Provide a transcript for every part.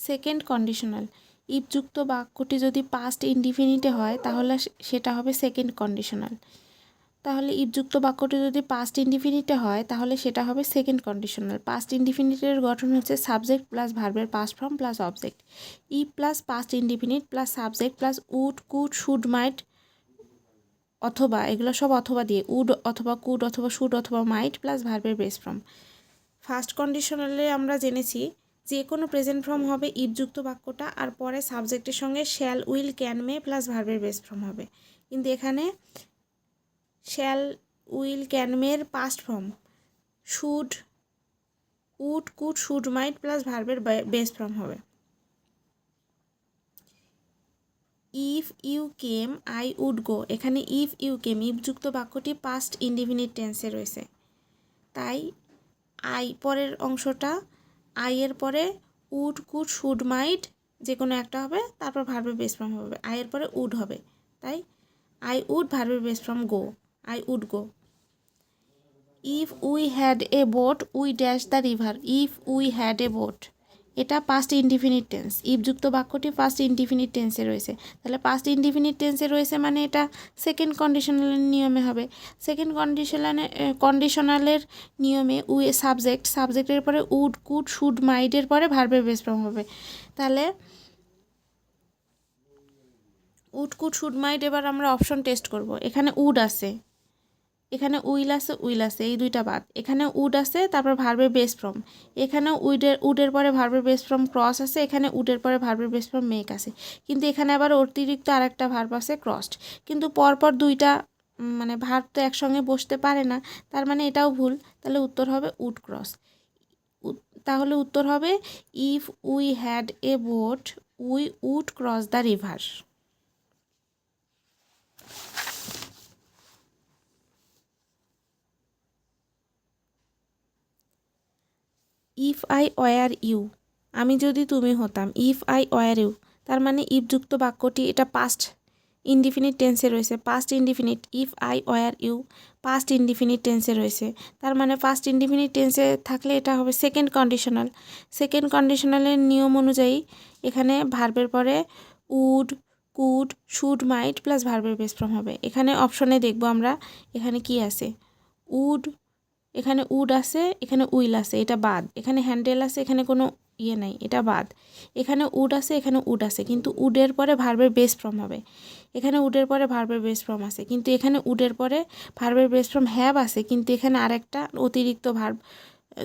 Second conditional. ইফযুক্ত বাক্যটি যদি past ইনডিফিনিটে হয় তাহলে সেটা হবে সেকেন্ড কন্ডিশনাল। তাহলে ইফযুক্ত বাক্যটি যদি পাস্ট ইনডিফিনিটে হয় তাহলে সেটা হবে সেকেন্ড কন্ডিশনাল। পাস্ট ইনডিফিনিটের গঠন হচ্ছে সাবজেক্ট প্লাস ভার্বের past form plus object. If plus past indefinite plus subject plus would could should might অথবা, এগুলো সব অথবা দিয়ে, উড অথবা কুড অথবা শুড অথবা মাইট প্লাস ভার্বের বেস ফর্ম। ফার্স্ট কন্ডিশনালে আমরা জেনেছি যে কোনো প্রেজেন্ট ফর্ম হবে ইফযুক্ত বাক্যটা, আর পরে সাবজেক্টের সঙ্গে shall will can may plus ভার্বের বেস ফর্ম হবে। কিন্তু এখানে শ্যাল উইল ক্যান মের past form should, would could should might plus ভার্বের বেস ফর্ম হবে। If you came I would go, এখানে ইফ ইউ কেম ইফযুক্ত বাক্যটি পাস্ট ইনডিফিনিট টেন্সে রয়েছে, তাই আই পরের অংশটা আই এর পরে উড কুড শুড মাইট যে কোনো একটা হবে, তারপর ভার্বের বেস ফর্ম হবে, আই এর পরে উড হবে, তাই আই উড ভার্বের base form go, I would go. If we had a boat we dash the river, if we had a boat এটা পাস্ট ইনডিফিনিট টেন্স, ইফযুক্ত বাক্যটি ফার্স্ট ইনডিফিনিট টেন্সে রয়েছে, তাহলে পাস্ট ইনডিফিনিট টেন্সে রয়েছে মানে এটা সেকেন্ড কন্ডিশনালের নিয়মে হবে। সেকেন্ড কন্ডিশনালের নিয়মে উই সাবজেক্টের পরে উড কুড শুড মাইটের পরে ভার্বের বেস ফর্ম হবে, তাহলে উড কুড শুড মাইট। এবার আমরা অপশন টেস্ট করব। এখানে উড আছে, এখানে উইল আছে, এই দুইটা বাদ। এখানে উড আছে, তারপর ভার্বের বেস ফর্ম, এখানে উডের পরে ভার্বের বেস ফর্ম ক্রস আছে, এখানে উডের পরে ভার্বের বেস ফর্ম মেক আছে, কিন্তু এখানে আবার অতিরিক্ত আরেকটা ভার্ব আছে ক্রসড, কিন্তু পরপর দুইটা মানে ভার্ব তো একসঙ্গে বসতে পারে না, তার মানে এটাও ভুল, তাহলে উত্তর হবে উড ক্রস। তাহলে উত্তর হবে if we had a boat we would cross the river. If I were you, আমি যদি তুমি হতাম, ইফ আই ওয়ার ইউ, তার মানে ইফযুক্ত বাক্যটি এটা পাস্ট ইনডিফিনিট টেন্সে রয়েছে, past indefinite. If I were you past indefinite টেন্সে রয়েছে, তার মানে ফার্স্ট ইনডিফিনিট টেন্সে থাকলে এটা হবে সেকেন্ড কন্ডিশনাল। সেকেন্ড কন্ডিশনালের নিয়ম অনুযায়ী এখানে ভার্বের পরে would could should might plus ভার্বের বেস ফর্ম হবে। এখানে অপশনে দেখব আমরা এখানে কি আছে, উড, এখানে উড আছে, এখানে উইল আছে, এটা বাদ। এখানে হ্যান্ডেল আছে, এখানে কোনো ইয়ে নাই, এটা বাদ। এখানে উড আছে, এখানে উড আছে, কিন্তু উডের পরে ভার্বের বেস ফর্ম হবে। এখানে উডের পরে ভার্বের বেস ফর্ম আছে, কিন্তু এখানে উডের পরে ভার্বের বেস ফর্ম হ্যাভ আছে, কিন্তু এখানে আরেকটা অতিরিক্ত ভার্ব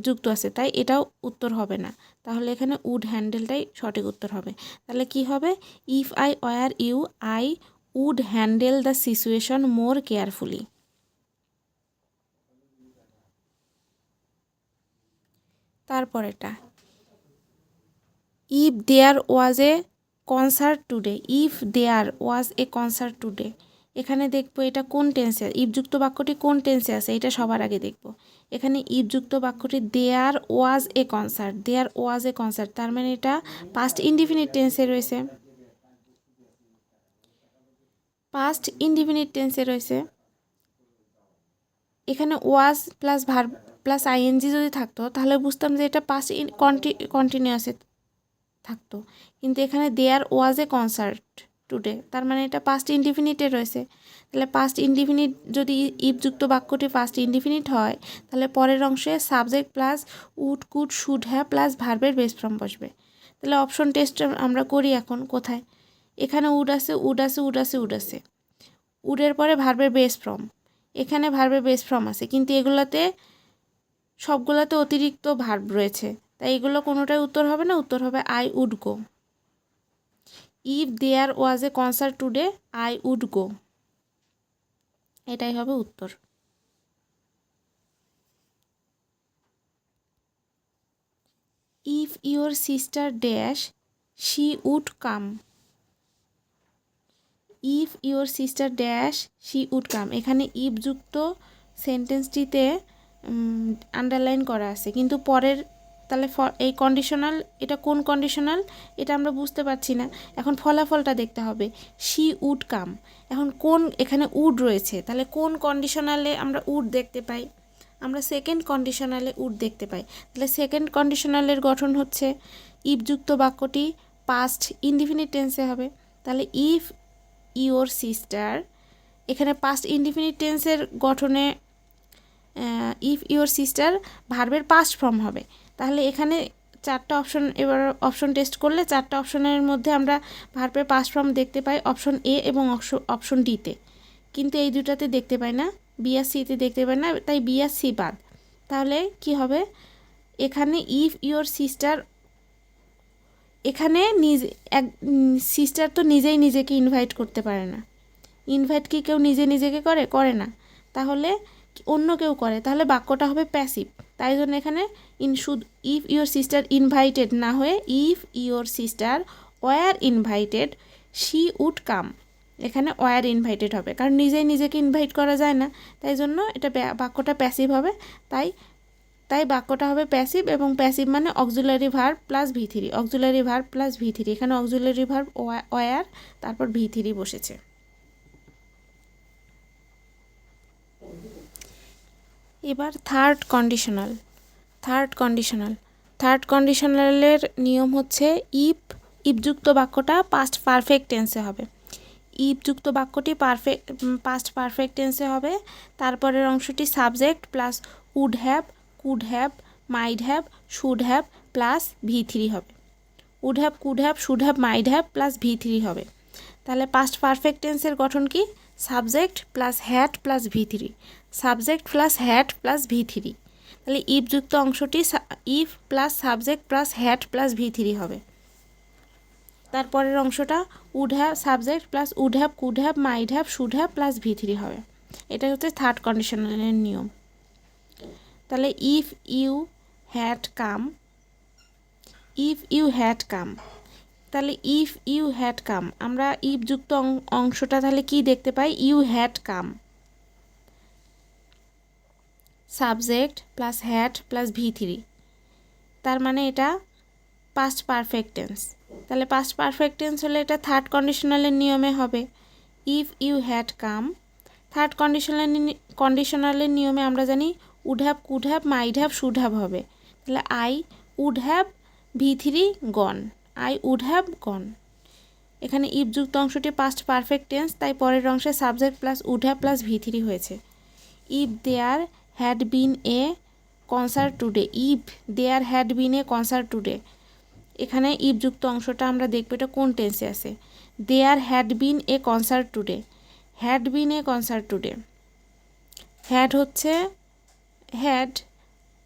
যুক্ত আছে, তাই এটাও উত্তর হবে না। তাহলে এখানে উড হ্যান্ডেলটাই সঠিক উত্তর হবে। তাহলে কি হবে, if I were you I would handle the situation more carefully. তারপরেটা, if there was a concert today, if there was a concert today, এখানে দেখবো এটা কোন টেন্সে, ইফযুক্ত বাক্যটি কোন টেন্সে আছে এটা সবার আগে দেখব। এখানে ইফযুক্ত বাক্যটি দেয়ার was a concert, there was a concert, তার মানে এটা পাস্ট ইনডিফিনিট টেন্সে রয়েছে, পাস্ট ইনডিফিনিট টেন্সে রয়েছে। এখানে was plus verb plus ING যদি থাকতো তাহলে বুঝতাম যে এটা পাস্ট কন্টিনিউয়াসে থাকতো, কিন্তু এখানে দেয়ার ওয়াজ এ কনসার্ট টুডে, তার মানে এটা পাস্ট ইনডিফিনিটে রয়েছে। তাহলে পাস্ট ইনডিফিনিট যদি ইফযুক্ত বাক্যটি পাস্ট ইনডিফিনিট হয় তাহলে পরের অংশে subject plus would could should have plus ভার্বের বেস ফর্ম বসবে। তাহলে অপশন টেস্ট আমরা করি এখন। কোথায়, এখানে উড আছে, উড আছে, উড আছে, উড আছে, উডের পরে ভার্বের বেস ফর্ম, এখানে ভার্বের বেস ফর্ম আছে, কিন্তু এগুলোতে সবগুলোতে অতিরিক্ত ভার্ব রয়েছে, তাই এগুলো কোনোটাই উত্তর হবে না, উত্তর হবে I would go. If there was a concert today I would go, এটাই হবে উত্তর। If your sister dash she would come, if your sister dash she would come, এখানে ইফযুক্ত সেন্টেন্সটিতে আন্ডারলাইন করা আছে, কিন্তু পরের, তাহলে এই কন্ডিশনাল, এটা কোন কন্ডিশনাল এটা আমরা বুঝতে পারছি না, এখন ফলাফলটা দেখতে হবে। শি উড কাম, এখন কোন, এখানে উড রয়েছে, তাহলে কোন কন্ডিশনালে আমরা উড দেখতে পাই, আমরা সেকেন্ড কন্ডিশনালে উড দেখতে পাই। তাহলে সেকেন্ড কন্ডিশনালের গঠন হচ্ছে ইফ যুক্ত বাক্যটি পাস্ট ইনডিফিনিট টেন্সে হবে। তাহলে ইফ ইওর সিস্টার, এখানে পাস্ট ইনডিফিনিট টেন্সের গঠনে ইফ ইওর সিস্টার ভার্বের পাস্ট ফর্ম হবে। তাহলে এখানে চারটা অপশন, এবার অপশন টেস্ট করলে চারটা অপশনের মধ্যে আমরা ভার্বের পাস্ট ফর্ম দেখতে পাই অপশন এ এবং অপশন ডিতে, কিন্তু এই দুটাতে দেখতে পাই না, বি আর সিতে দেখতে পাই না, তাই বি আর সি বাদ। তাহলে কি হবে, এখানে ইফ ইওর সিস্টার, এখানে সিস্টার তো নিজেই নিজেকে ইনভাইট করতে পারে না। ইনভাইট কি কেউ নিজে নিজেকে করে না, তাহলে অন্য কেউ করে, তাহলে বাক্যটা হবে প্যাসিভ। তাই জন্য এখানে ইফ ইওর সিস্টার ইনভাইটেড না হয়ে if your sister were invited she would come, এখানে ওয়ার ইনভাইটেড হবে, কারণ নিজেই নিজেকে ইনভাইট করা যায় না, তাই জন্য এটা বাক্যটা প্যাসিভ হবে। তাই বাক্যটা হবে প্যাসিভ, এবং প্যাসিভ মানে auxiliary verb plus V3, auxiliary verb plus V3, এখানে অক্সিলারি ভার্ব ওয়ার তারপর V3 বসেছে। এবার থার্ড কন্ডিশনালের নিয়ম হচ্ছে ইফযুক্ত বাক্যটা পাস্ট পারফেক্ট টেন্সে হবে। ইফযুক্ত বাক্যটি পাস্ট পারফেক্ট টেন্সে হবে। তারপরের অংশটি subject plus would have, could have, might have, should have plus V3 হবে। Would have, could have, should have, might have plus V3 হবে। তাহলে পাস্ট পারফেক্ট টেন্সের গঠন কি, subject plus had plus V3, subject plus had plus V3। তাহলে ইফযুক্ত অংশটি if plus subject plus had plus V3 হবে। তারপরের অংশটা would have, subject plus would have, could have, might have, should have plus V3 হবে। এটা হচ্ছে third কন্ডিশনালের নিয়ম। তাহলে ইফ ইউ হ্যাড কাম, তাহলে ইফ ইউ হ্যাড কাম, আমরা ইফযুক্ত অংশটা তাহলে কি দেখতে পাই, you had come, subject plus had plus V3, তার মানে এটা পাস্ট পারফেক্ট টেন্স। তাহলে পাস্ট পারফেক্ট টেন্স হলে এটা থার্ড কন্ডিশনালের নিয়মে হবে, if you had come. Third কন্ডিশনালের নিয়মে আমরা জানি would have, could have, might have, should have হবে। তাহলে I would have V3 gone, I would have gone. এখানে ইফযুক্ত অংশটি পাস্ট পারফেক্ট টেন্স, তাই পরের অংশে subject plus would have plus V3 হয়েছে। If there had been a concert today, if there had been a concert today, এখানে ইফযুক্ত অংশটা আমরা দেখব এটা কোন টেন্সে আছে। There had been a concert today, had been a concert today, had হচ্ছে হ্যাড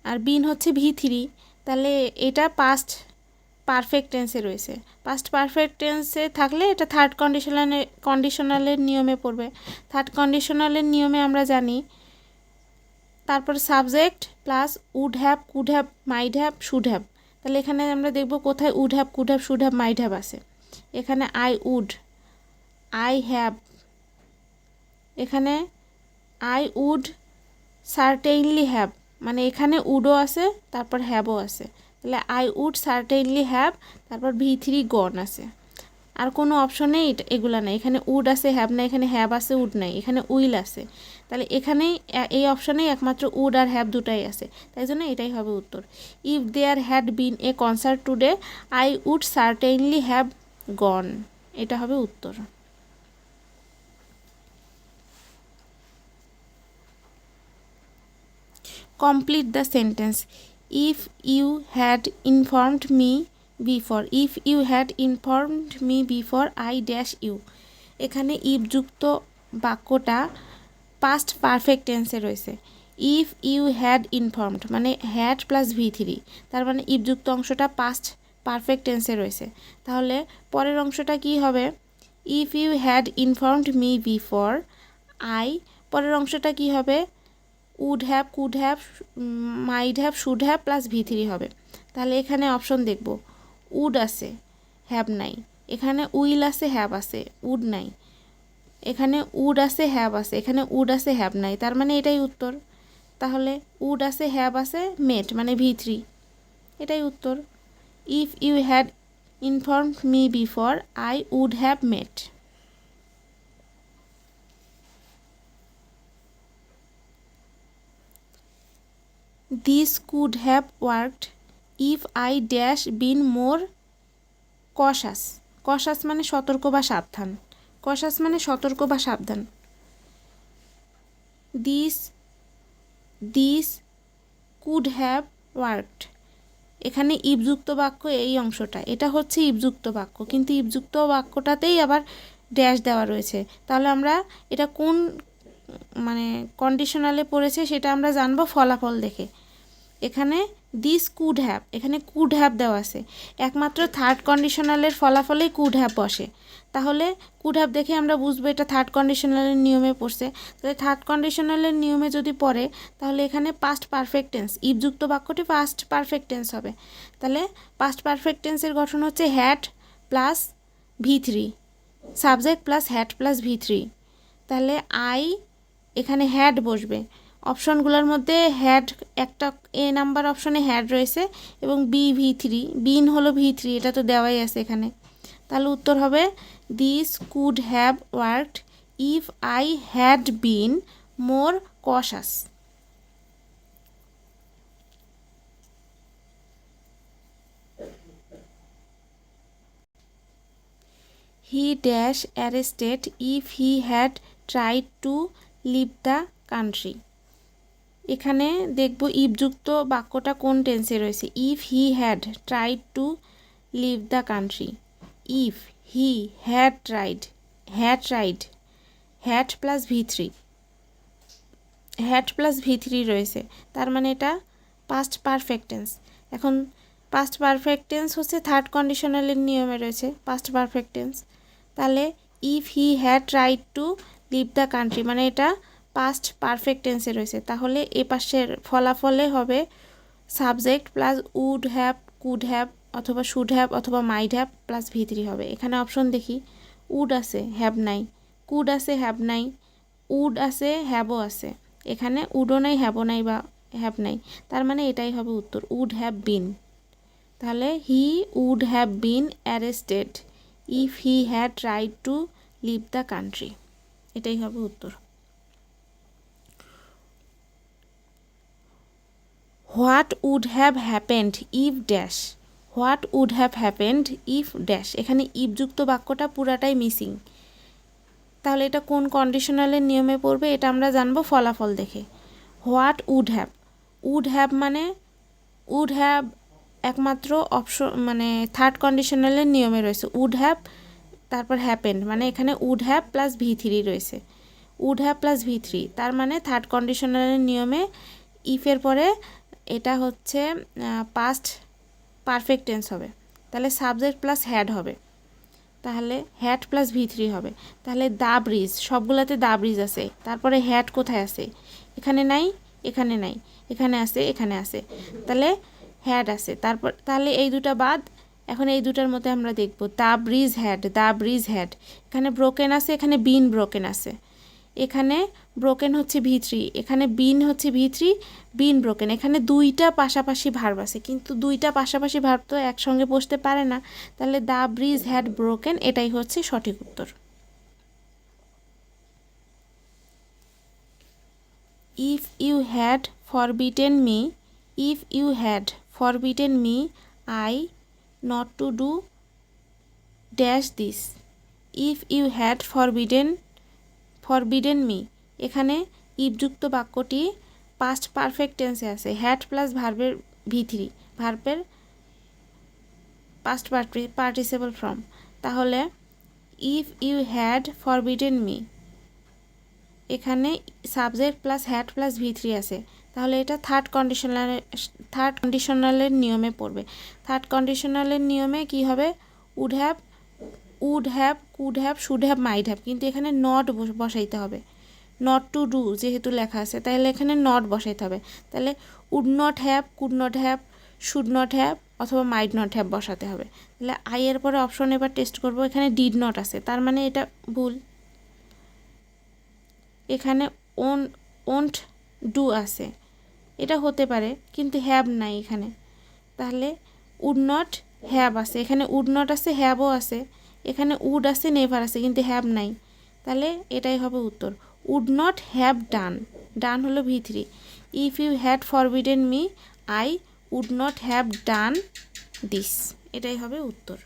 আর বিন হচ্ছে V3, তাহলে এটা পাস্ট পারফেক্ট টেন্সে রয়েছে। পাস্ট পারফেক্ট টেন্সে থাকলে এটা থার্ড কন্ডিশনালের নিয়মে পড়বে। থার্ড কন্ডিশনালের নিয়মে আমরা জানি তারপর subject plus would have, could have, might have, should have. তাহলে এখানে আমরা দেখব কোথায় would have, could have, should have, might have আছে। এখানে আই উড, আই হ্যাভ, এখানে আই উড সার্টেইনলি হ্যাভ, মানে এখানে উডও আছে তারপর হ্যাভও আছে। তাহলে আই উড সার্টেইনলি হ্যাভ, তারপর V3 গন আছে। আর কোনো অপশনে এগুলা নাই, এখানে উড আছে হ্যাভ নাই, এখানে হ্যাভ আছে উড নাই, এখানে উইল আছে। তাহলে এখানেই এই অপশানেই একমাত্র উড আর হ্যাভ দুটাই আছে, তাই জন্য এটাই হবে উত্তর। If there had been a concert today I would certainly have gone, এটা হবে উত্তর। Complete the sentence, if you had informed me before, if you had informed me before I dash you. এখানে ইফযুক্ত বাক্যটা পাস্ট পারফেক্ট টেন্সে রয়েছে। If you had informed মানে had plus V3, তার মানে ইফযুক্ত অংশটা পাস্ট পারফেক্ট টেন্সে রয়েছে। তাহলে পরের অংশটা কি হবে, if you had informed me before I, পরের অংশটা কি হবে, would have, could have, might have, should have plus V3 হবে। তাহলে এখানে অপশন দেখব, উড আছে হ্যাভ নাই, এখানে উইল আছে হ্যাভ আছে উড নাই, এখানে উড আছে হ্যাভ আছে, এখানে উড আছে হ্যাভ নাই, তার মানে এটাই উত্তর। তাহলে উড আছে হ্যাভ আছে মেট মানে V3, এটাই উত্তর। If you had informed me before I would have met. This could have worked if I dash been more cautious, cautious মানে সতর্ক বা সাবধান, কশাস মানে সতর্ক বা সাবধান। This this could have worked, এখানে ইফযুক্ত বাক্য এই অংশটা, এটা হচ্ছে ইফযুক্ত বাক্য, কিন্তু ইফযুক্ত বাক্যটাতেই আবার ড্যাশ দেওয়া রয়েছে। তাহলে আমরা এটা কোন মানে কন্ডিশনালে পড়েছে সেটা আমরা জানবো ফলাফল দেখে। এখানে দিস কুড হ্যাভ, এখানে কুড হ্যাভ দেওয়া আছে, একমাত্র থার্ড কন্ডিশনালের ফলাফলেই কুড হ্যাভ বসে। তাহলে কুড হ্যাভ দেখে আমরা বুঝবো এটা থার্ড কন্ডিশনালের নিয়মে পড়ছে। তাহলে থার্ড কন্ডিশনালের নিয়মে যদি পড়ে তাহলে এখানে পাস্ট পারফেক্ট টেন্স, ইফযুক্ত বাক্যটি পাস্ট পারফেক্ট টেন্স হবে। তাহলে পাস্ট পারফেক্ট টেন্সের গঠন হচ্ছে had plus V3, subject plus had plus V3। তাহলে আই, এখানে হ্যাড বসবে, অপশনগুলোর মধ্যে হ্যাড একটা এ নাম্বার অপশনে হ্যাড রয়েছে এবং V3, বিন হলো V3, এটা তো দেওয়াই আছে এখানে। তাহলে উত্তর হবে this could have worked if I had been more cautious. He dash arrested if he had tried to leave the country, এখানে দেখব ইফযুক্ত বাক্যটা কোন টেন্সে রয়েছে। If he had tried to leave the country, if he had tried, had plus V3, had plus V3 রয়েছে, তার মানে এটা পাস্ট পারফেক্ট টেন্স। এখন পাস্ট পারফেক্ট টেন্স হচ্ছে থার্ড কন্ডিশনালের নিয়মে রয়েছে পাস্ট পারফেক্ট টেন্স। তাহলে if he had tried to leave the country মানে এটা পাস্ট পারফেক্ট টেন্সে রয়েছে। তাহলে এ পাশের ফলাফলে হবে subject plus would have, could have অথবা শুড হ্যাভ অথবা মাইড হ্যাভ প্লাস V3 হবে। এখানে অপশন দেখি, উড আছে হ্যাভ নাই, কুড আছে হ্যাভ নাই, উড আছে হ্যাভও আছে, এখানে উডও নাই হ্যাভও নাই বা হ্যাভ নাই, তার মানে এটাই হবে উত্তর, উড হ্যাভ বিন। তাহলে he would have been arrested if he had tried to leave the country, এটাই হবে উত্তর। What would have happened if dash, what would have happened if dash, এখানে ইফযুক্ত বাক্যটা পুরাটাই মিসিং। তাহলে এটা কোন কন্ডিশনালের নিয়মে পড়বে এটা আমরা জানবো ফলাফল দেখে। What would have, would have মানে উড হ্যাভ একমাত্র অপশন মানে থার্ড কন্ডিশনালের নিয়মে রয়েছে, উড হ্যাভ তারপর হ্যাপেন্ড মানে এখানে উড হ্যাভ প্লাস V3 রয়েছে, উড হ্যাভ প্লাস V3, তার মানে থার্ড কন্ডিশনালের নিয়মে ইফের পরে এটা হচ্ছে পাস্ট পারফেক্ট টেন্স হবে। তাহলে সাবজেক্ট প্লাস হ্যাড হবে, তাহলে হ্যাড প্লাস V3 হবে। তাহলে দা ব্রিজ, সবগুলোতে দা ব্রিজ আছে, তারপরে হ্যাড কোথায় আছে, এখানে নাই, এখানে নাই, এখানে আছে, এখানে আছে, তাহলে হ্যাড আছে। তারপর তাহলে এই দুটো বাদ, এখন এই দুটার মধ্যে আমরা দেখব the bridge had, the bridge had, এখানে ব্রোকেন আছে, এখানে বিন ব্রোকেন আছে, এখানে ব্রোকেন হচ্ছে V3, এখানে বিন হচ্ছে V3, বিন ব্রোকেন, এখানে দুইটা পাশাপাশি ভার্ব আছে, কিন্তু দুইটা পাশাপাশি ভার্ব তো একসঙ্গে বসতে পারে না। তাহলে দা ব্রিজ হ্যাড ব্রোকেন এটাই হচ্ছে সঠিক উত্তর। If you had forbidden me, if you had forbidden me I not to do dash this, if you had forbidden me, এখানে ইফযুক্ত বাক্যটি পাস্ট পারফেক্ট টেন্সে আছে, হ্যাড প্লাস ভার্বের V3, ভার্বের পাস্ট পার্টিসিপল ফর্ম। তাহলে if you had forbidden me, এখানে subject plus had plus V3 আছে, তাহলে এটা থার্ড কন্ডিশনালের নিয়মে পড়বে। থার্ড কন্ডিশনালের নিয়মে কি হবে, would have, could have, should have, might have, কিন্তু এখানে নট বসাইতে হবে, নট টু ডু যেহেতু লেখা আছে তাহলে এখানে নট বসাইতে হবে। তাহলে would not have, could not have, should not have অথবা মাইড নট হ্যাভ বসাতে হবে। তাহলে আই এর পরে অপশন এবার টেস্ট করব, এখানে ডিড নট আছে, তার মানে এটা ভুল। এখানে ওন্ট ডু আছে, এটা হতে পারে কিন্তু হ্যাভ নাই এখানে। তাহলে উড নট হ্যাভ আছে, এখানে উড নট আছে, হ্যাভও আছে, এখানে উড আছে, নেভার আছে, কিন্তু হ্যাভ নাই। তাহলে এটাই হবে উত্তর, would not have done, done হলো V3। If you had forbidden me I would not have done this, এটাই হবে উত্তর।